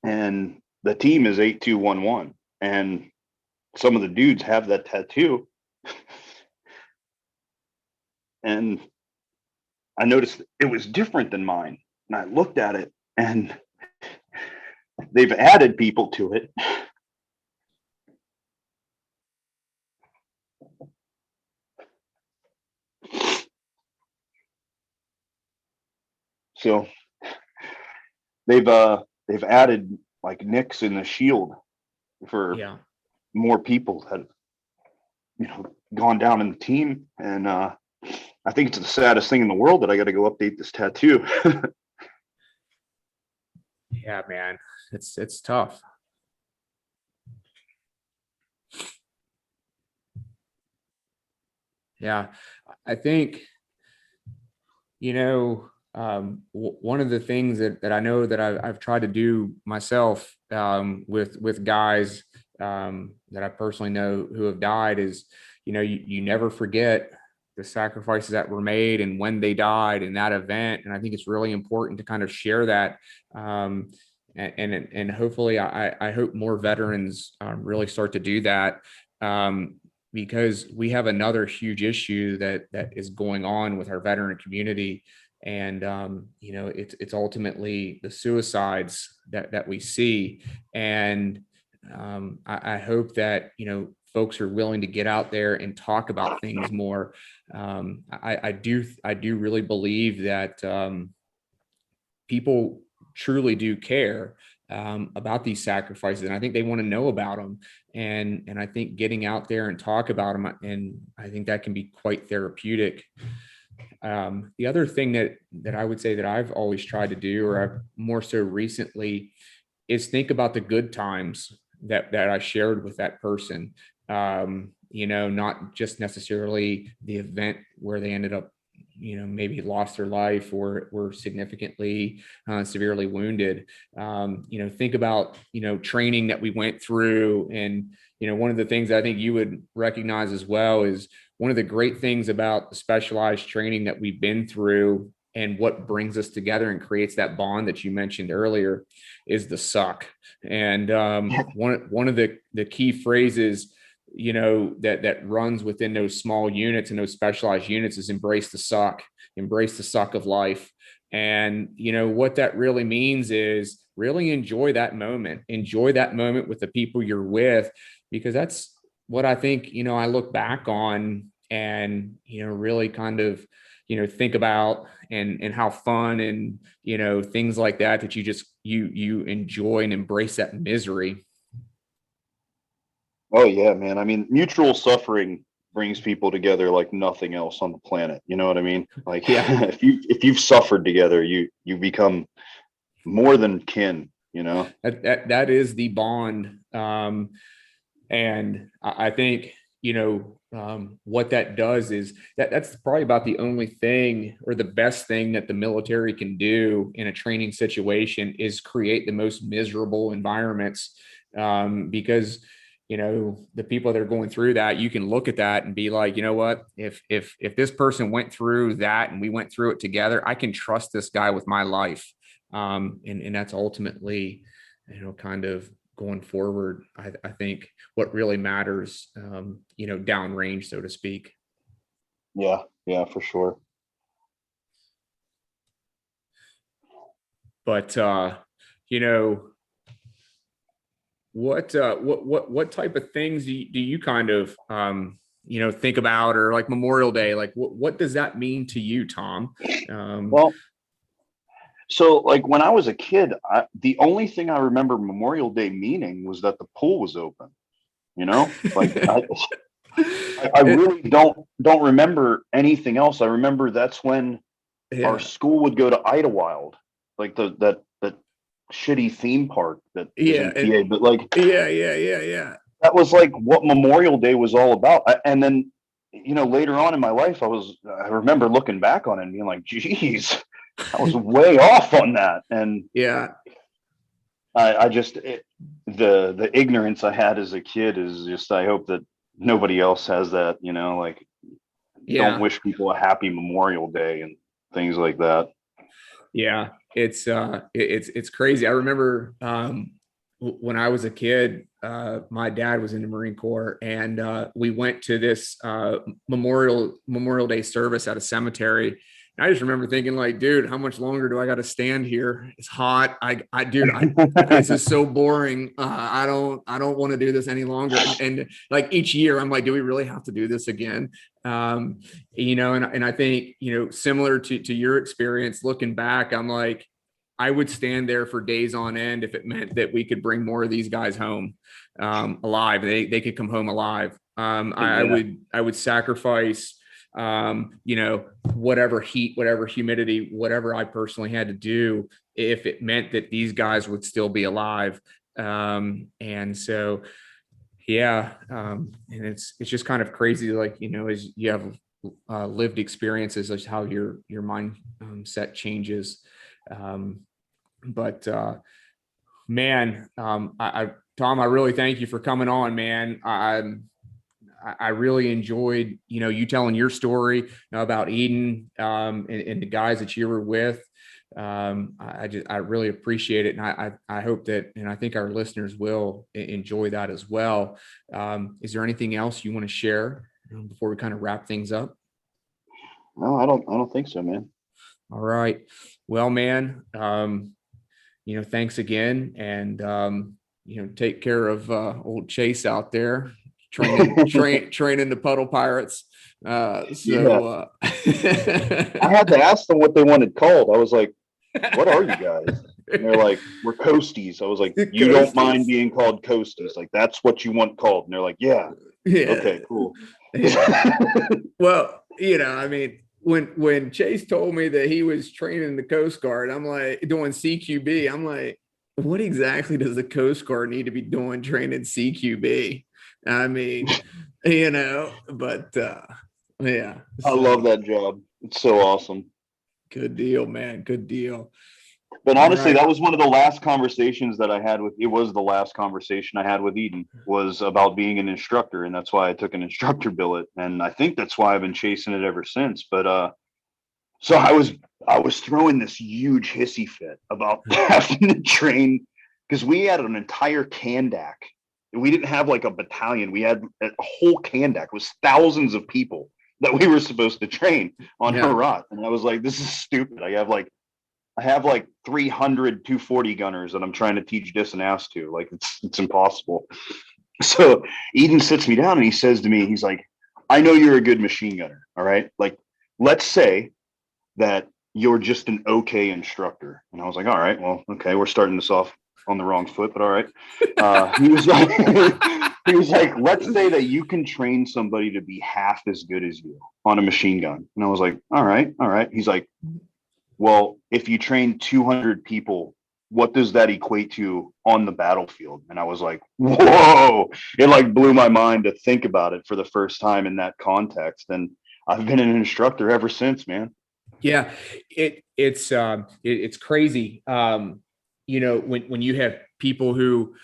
and the team is 8211, and some of the dudes have that tattoo. And I noticed it was different than mine, and I looked at it, and they've added people to it. So they've added like nicks in the shield for more people that gone down in the team, and I think it's the saddest thing in the world that I got to go update this tattoo. Yeah, man, it's tough. Yeah, I think one of the things that I know that I've tried to do myself with guys that I personally know who have died is, you never forget the sacrifices that were made and when they died in that event. And I think it's really important to kind of share that. And hopefully I hope more veterans really start to do that. Because we have another huge issue that is going on with our veteran community. And, it's ultimately the suicides that we see. And I hope that, folks are willing to get out there and talk about things more. I do really believe that people truly do care about these sacrifices, and I think they want to know about them. And I think getting out there and talk about them, and I think that can be quite therapeutic. The other thing that I would say that I've always tried to do, or I've more so recently, is think about the good times that I shared with that person. Not just necessarily the event where they ended up, maybe lost their life or were significantly severely wounded. Think about, training that we went through. And, one of the things I think you would recognize as well is one of the great things about the specialized training that we've been through, and what brings us together and creates that bond that you mentioned earlier, is the suck. And one of the key phrases, that runs within those small units and those specialized units is embrace the suck of life. And what that really means is really enjoy that moment with the people you're with, because that's what I think, I look back on and, really kind of, think about and how fun and, things like that you enjoy and embrace that misery. Oh yeah, man. I mean, mutual suffering brings people together like nothing else on the planet. You know what I mean? Like Yeah. if you've suffered together, you become more than kin, That is the bond. And I think, what that does is that's probably about the only thing or the best thing that the military can do in a training situation is create the most miserable environments. Because, the people that are going through that, you can look at that and be like, you know what, if this person went through that and we went through it together, I can trust this guy with my life. And that's ultimately, kind of going forward, I think what really matters, downrange, so to speak. Yeah, for sure. But what type of things do you kind of think about, or like Memorial Day, like what does that mean to you, Tom? Well, so like when I was a kid, the only thing I remember Memorial Day meaning was that the pool was open. Like I really don't remember anything else. I remember that's when our school would go to Idlewild, like that shitty theme park that is in PA. But like yeah. that was like what Memorial Day was all about. And then later on in my life, I remember looking back on it and being like, geez, I was way off on that. And yeah, I just the ignorance I had as a kid is just, I hope that nobody else has that, like don't wish people a happy Memorial Day and things like that. Yeah, it's crazy. I remember when I was a kid, my dad was in the Marine Corps, and we went to this Memorial Day service at a cemetery. And I just remember thinking, like, dude, how much longer do I got to stand here? It's hot. This is so boring. I don't want to do this any longer. And like each year, I'm like, do we really have to do this again? And I think, similar to your experience, looking back, I'm like, I would stand there for days on end if it meant that we could bring more of these guys home alive. They could come home alive. I would sacrifice, whatever heat, whatever humidity, whatever I personally had to do if it meant that these guys would still be alive. And so, and it's just kind of crazy, like, as you have lived experiences, as how your mind set changes. But man, Tom, I really thank you for coming on, man. I really enjoyed, you telling your story about Eden and the guys that you were with. I really appreciate it. And I hope that, and I think our listeners will enjoy that as well. Is there anything else you want to share before we kind of wrap things up? No, I don't think so, man. All right. Well, man, thanks again. And, take care of old Chase out there training the Puddle Pirates. I had to ask them what they wanted called. I was like, what are you guys? And they're like, we're Coasties. I was like, you don't mind being called Coasties? Like, that's what you want called? And they're like, yeah. Okay, cool. Yeah. Well, I mean, when Chase told me that he was training the Coast Guard, I'm like, doing CQB, I'm like, what exactly does the Coast Guard need to be doing training CQB? I mean, but yeah. I love that job. It's so awesome. Good deal, man. Good deal. But honestly, that was one of the last conversations that I had with, it was the last conversation I had with Eden, was about being an instructor. And that's why I took an instructor billet. And I think that's why I've been chasing it ever since. But so I was throwing this huge hissy fit about having to train, because we had an entire Kandak. We didn't have like a battalion. We had a whole Kandak. It was thousands of people that we were supposed to train on Herat. And I was like, this is stupid. I have like 300 240 gunners that I'm trying to teach dis and ass to. Like, it's impossible. So Eden sits me down and he says to me, he's like, I know you're a good machine gunner. All right. Like, let's say that you're just an okay instructor. And I was like, all right, well, okay, we're starting this off on the wrong foot, but all right. He was like, he was like, let's say that you can train somebody to be half as good as you on a machine gun. And I was like, all right, all right. He's like, well, if you train 200 people, what does that equate to on the battlefield? And I was like, whoa, it like blew my mind to think about it for the first time in that context. And I've been an instructor ever since, man. Yeah, it's crazy. You know, when you have people who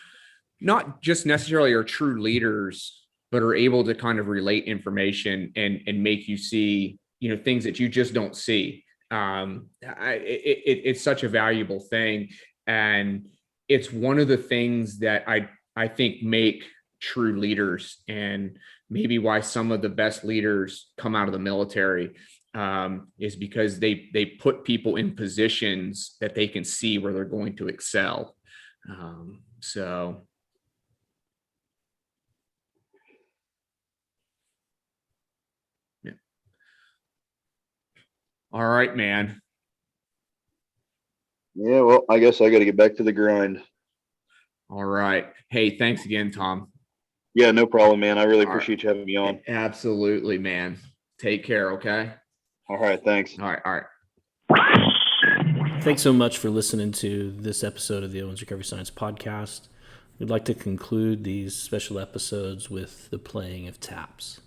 not just necessarily are true leaders, but are able to kind of relate information and make you see, you know, things that you just don't see. It's such a valuable thing. And it's one of the things that I think make true leaders, and maybe why some of the best leaders come out of the military, is because they put people in positions that they can see where they're going to excel. So. Yeah. All right, man. Yeah, well, I guess I got to get back to the grind. All right. Hey, thanks again, Tom. Yeah, no problem, man. I really appreciate you having me on. Absolutely, man. Take care, okay? All right, thanks. All right. Thanks so much for listening to this episode of the Owens Recovery Science Podcast. We'd like to conclude these special episodes with the playing of taps.